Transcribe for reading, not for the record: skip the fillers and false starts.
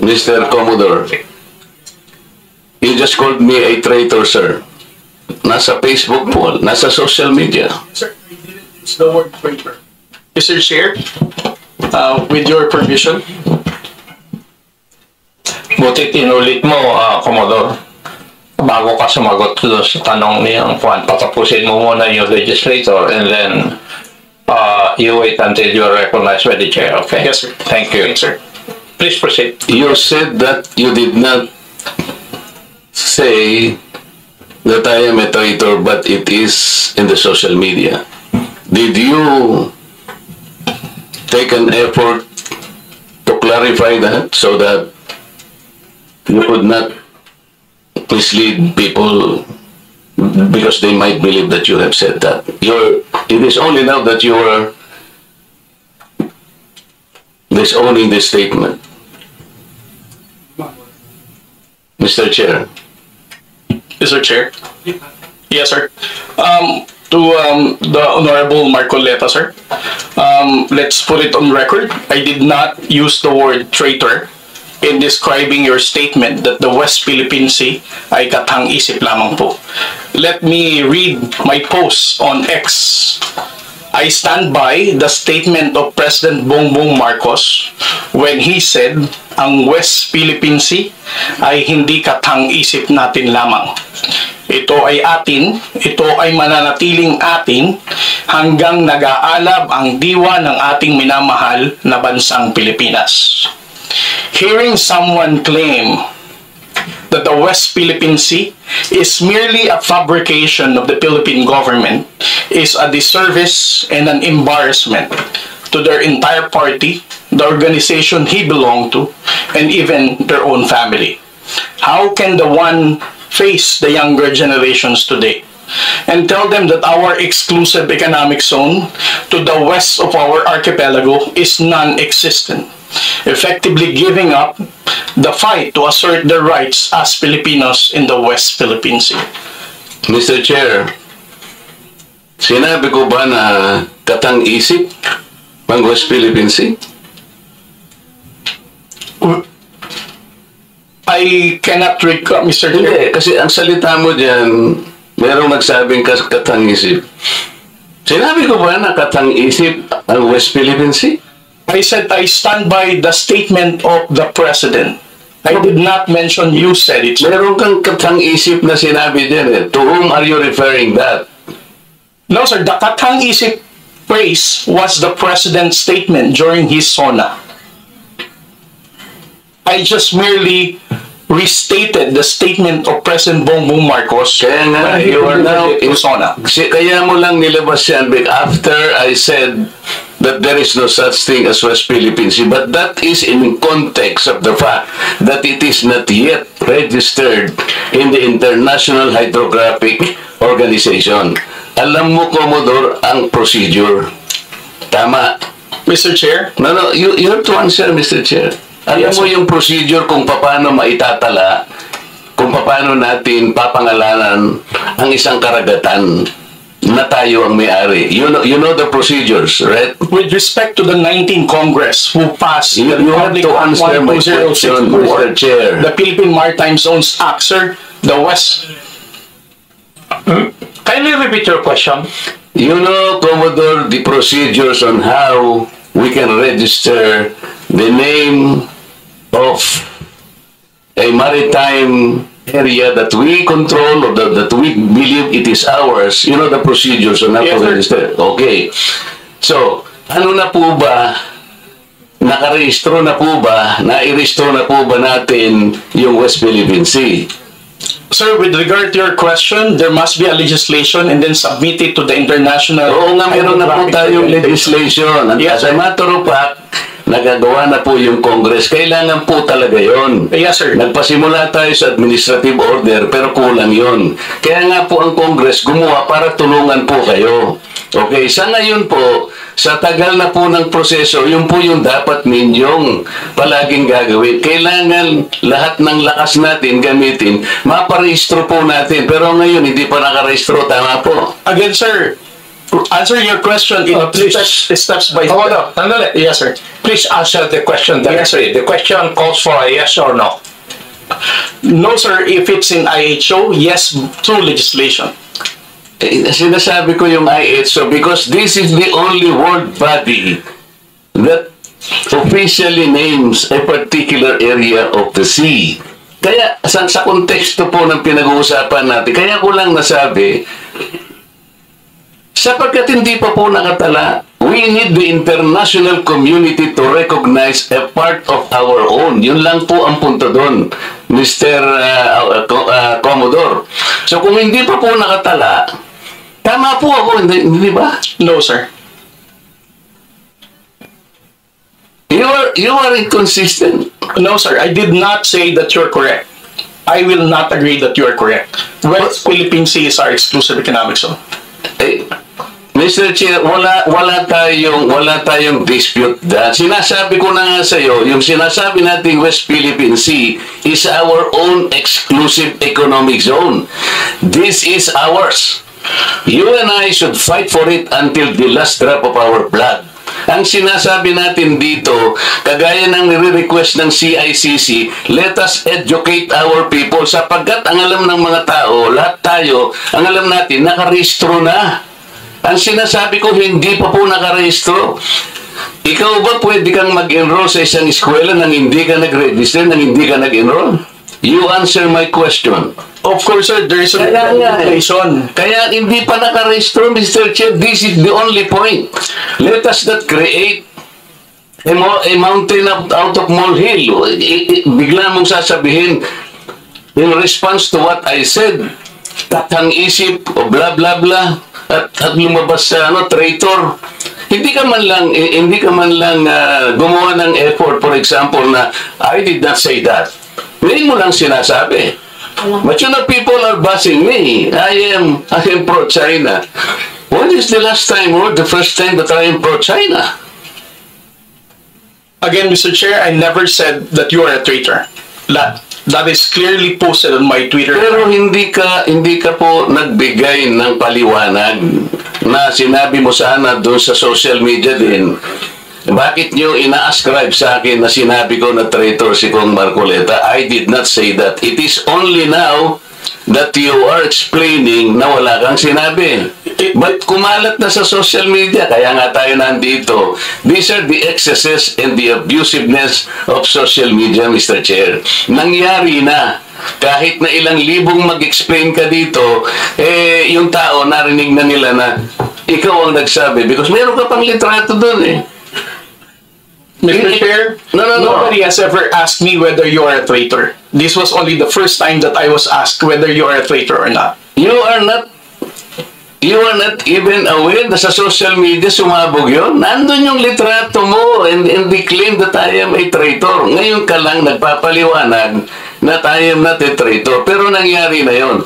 Mr. Commodore, you just called me a traitor, sir. Nasa Facebook po, nasa social media. Sir, I didn't use the word traitor. Mr. Chair, with your permission. Buti tinulit mo, Commodore. Bago ka sumagot doon sa tanong niyang Juan, patapusin mo muna yung legislator and then you wait until you're recognized by the chair, okay? Yes, sir. Thank you. Thanks, sir. Please proceed. You said that you did not say that I am a traitor, but it is in the social media. Did you take an effort to clarify that so that you could not mislead people because they might believe that you have said that? It is only now that you are disowning this statement. Mr. Chair. Mr. Chair. Yes, sir. To the Honorable Marcoleta, sir. Let's put it on record. I did not use the word traitor in describing your statement that the West Philippine Sea ay katang-isip lamang po. Let me read my post on X. I stand by the statement of President Bongbong Marcos when he said ang West Philippine Sea ay hindi katang-isip natin lamang. Ito ay atin, ito ay mananatiling atin hanggang nag-aalab ang diwa ng ating minamahal na bansang Pilipinas. Hearing someone claim that the West Philippine Sea is merely a fabrication of the Philippine government is a disservice and an embarrassment to their entire party, the organization he belonged to, and even their own family. How can the one face the younger generations today and tell them that our exclusive economic zone to the west of our archipelago is non-existent, effectively giving up the fight to assert their rights as Filipinos in the West Philippine Sea? Mr. Chair, sinabi ko ba na katang-isip ang West Philippine Sea? I cannot recall, Mr. Chair. Hindi, kasi ang salita mo dyan, merong nagsabing katang-isip. Sinabi ko ba na katang-isip ang West Philippine Sea? I said I stand by the statement of the President. I did not mention you said it. Meron kang katang-isip na sinabi dyan eh. To whom are you referring that? No, sir. The katang-isip phrase was the President's statement during his SONA. I just merely restated the statement of President Bongbong Marcos. Kaya nga, when he you are now in SONA. Kaya mo lang nilabas yan after I said that there is no such thing as West Philippine Sea, but that is in context of the fact that it is not yet registered in the International Hydrographic Organization. Alam mo, Commodore, ang procedure. Tama. Mr. Chair? No, you have to answer, Mr. Chair. Alam mo yung procedure kung paano maitatala, kung paano natin papangalanan ang isang karagatan na tayo ang may-ari. You know the procedures, right? With respect to the 19th Congress who passed You have to answer my question, Mr. Chair. the Philippine Maritime Zones Act, sir, the West... Kindly repeat your question. You know, Commodore, the procedures on how we can register the name of a maritime area that we control or that we believe it is ours. You know the procedures on how to register. Okay. So, ano na po ba, nairehistro na po ba natin yung West Philippine Sea? Sir, with regard to your question, there must be a legislation and then submit it to the international... Oo nga, meron na po tayong legislation. And as a matter of fact, nagagawa na po yung Congress. Kailangan po talaga yon. Yes, sir. Nagpasimula tayo sa administrative order, pero kulang yon. Kaya nga po ang Congress gumawa para tulungan po kayo. Okay, sa ngayon po, sa tagal na po ng proseso, yun po yung dapat ninyong palaging gagawin. Kailangan lahat ng lakas natin gamitin, maparehistro po natin. Pero ngayon, hindi pa nakarehistro, tama po. Again, sir, answer your question in please. steps by Commodore, step. sandali. Yes, sir. Please answer the question directly. The question calls for a yes or no. No, sir. If it's in IHO, yes, through legislation. Sinasabi ko yung IHO because this is the only world body that officially names a particular area of the sea. Kaya sa konteksto po ng pinag-uusapan natin, kaya ko lang nasabi, sapagkat hindi pa po nakatala, we need the international community to recognize a part of our own. Yun lang po ang punto doon, Mr. Commodore. So kung hindi pa po nakatala, tama po ako, hindi ba? No, sir. You are inconsistent. No, sir. I did not say that you're correct. I will not agree that you are correct. West Philippine Sea is our exclusive economic zone. Eh, Mr. Chair, wala tayong dispute that. Sinasabi ko na nga sa iyo, yung sinasabi nating West Philippine Sea is our own exclusive economic zone. This is ours. You and I should fight for it until the last drop of our blood. Ang sinasabi natin dito, kagaya ng nire-request ng CICC, let us educate our people sapagkat ang alam ng mga tao, lahat tayo, ang alam natin, nakarehistro na. Ang sinasabi ko, hindi pa po nakarehistro. Ikaw ba pwede kang mag-enroll sa isang eskwela nang hindi ka nag-register, nang hindi ka nag-enroll? You answer my question. Of course, sir. There is a regulation. Kaya hindi pa nakarehistro, Mr. Chair. This is the only point. Let us not create a mountain out of molehill. Bigla mong sasabihin, in response to what I said, tathang isip, o blah blah blah, at lumabas sa traitor. Hindi ka man lang gumawa ng effort, for example, na I did not say that. Ngayon mo lang sinasabi. But you know, people are bashing me. I am pro-China. When is the last time or the first time that I am pro-China? Again, Mr. Chair, I never said that you are a traitor. That is clearly posted on my Twitter. Pero hindi ka po nagbigay ng paliwanag na sinabi mo sana doon sa social media din. Bakit nyo ina-ascribe sa akin na sinabi ko na traitor si Kong Marcoleta? I did not say that. It is only now that you are explaining na wala kang sinabi. But kumalat na sa social media, kaya nga tayo nandito. These are the excesses and the abusiveness of social media, Mr. Chair. Nangyari na. Kahit na ilang libong mag-explain ka dito, yung tao narinig na nila na ikaw ang nagsabi. Because meron ka pang litrato doon eh. Mr. Chair, nobody has ever asked me whether you are a traitor. This was only the first time that I was asked whether you are a traitor or not. You are not even aware na sa social media sumabog yun. Nandun yung litrato mo and they claim that I am a traitor. Ngayon ka lang nagpapaliwanag na I am not a traitor. Pero nangyari na yon.